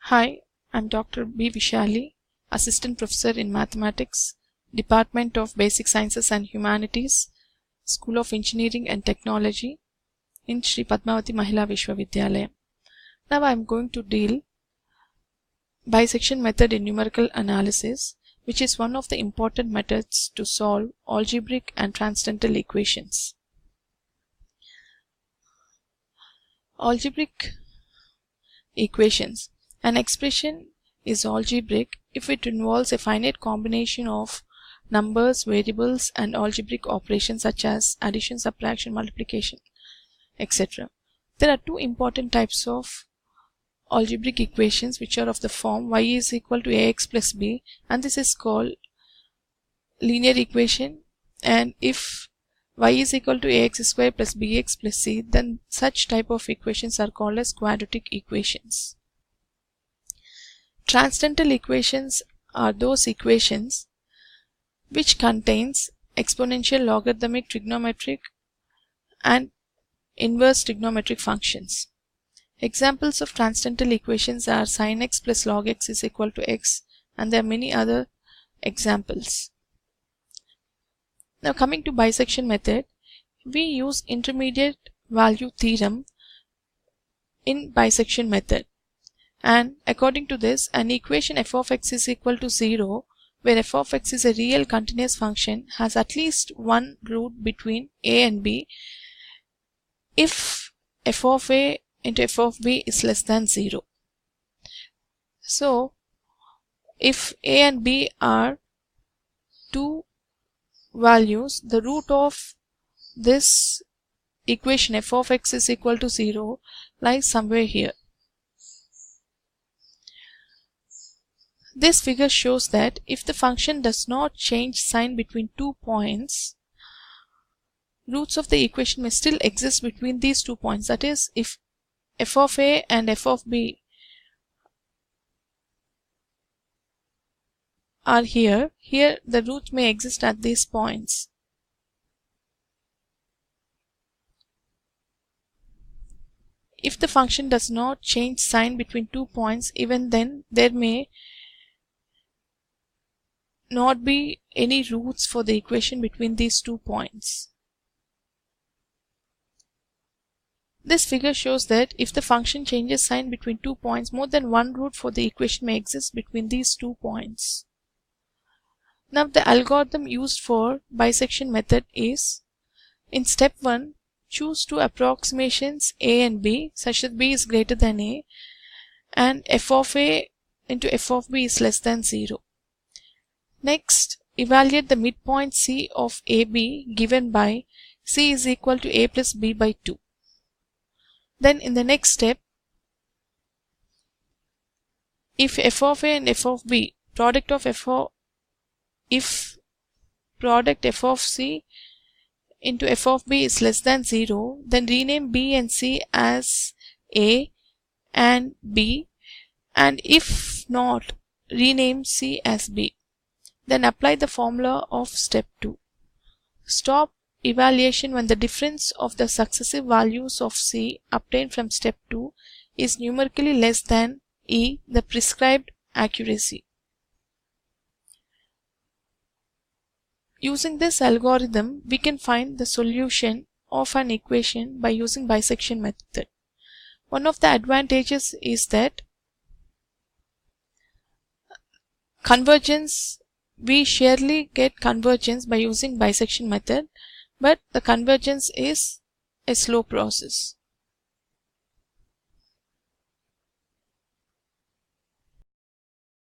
Hi, I'm Dr. B. Vishali, Assistant Professor in Mathematics, Department of Basic Sciences and Humanities, School of Engineering and Technology in Sri Padmavati Mahila Vishwavidyalaya. Now I'm going to deal bisection method in numerical analysis, which is one of the important methods to solve algebraic and transcendental equations. Algebraic equations. An expression is algebraic if it involves a finite combination of numbers, variables, and algebraic operations such as addition, subtraction, multiplication, etc. There are two important types of algebraic equations which are of the form y is equal to ax plus b, and this is called linear equation, and if y is equal to ax square plus bx plus c, then such type of equations are called as quadratic equations. Transcendental equations are those equations which contains exponential, logarithmic, trigonometric, and inverse trigonometric functions. Examples of transcendental equations are sin x plus log x is equal to x, and there are many other examples. Now coming to bisection method, we use intermediate value theorem in bisection method. And according to this, an equation f of x is equal to 0, where f of x is a real continuous function, has at least one root between a and b if f of a into f of b is less than 0. So, if a and b are two values, the root of this equation f of x is equal to 0 lies somewhere here. This figure shows that if the function does not change sign between 2 points, roots of the equation may still exist between these 2 points. That is, if f of a and f of b are here the root may exist at these points. If the function does not change sign between 2 points, even then there may not be any roots for the equation between these 2 points. This figure shows that if the function changes sign between 2 points, more than one root for the equation may exist between these 2 points. Now the algorithm used for bisection method is, in step 1, choose two approximations a and b such that b is greater than a and f of a into f of b is less than 0. Next, evaluate the midpoint c of ab given by c is equal to a plus b by 2. Then in the next step, if f of a and f of b, product of f of c into f of b is less than 0, then rename b and c as a and b, and if not, rename c as b. Then apply the formula of step 2. Stop evaluation when the difference of the successive values of c obtained from step 2 is numerically less than e, the prescribed accuracy. Using this algorithm, we can find the solution of an equation by using bisection method. One of the advantages is that convergence, we surely get convergence by using bisection method, but the convergence is a slow process.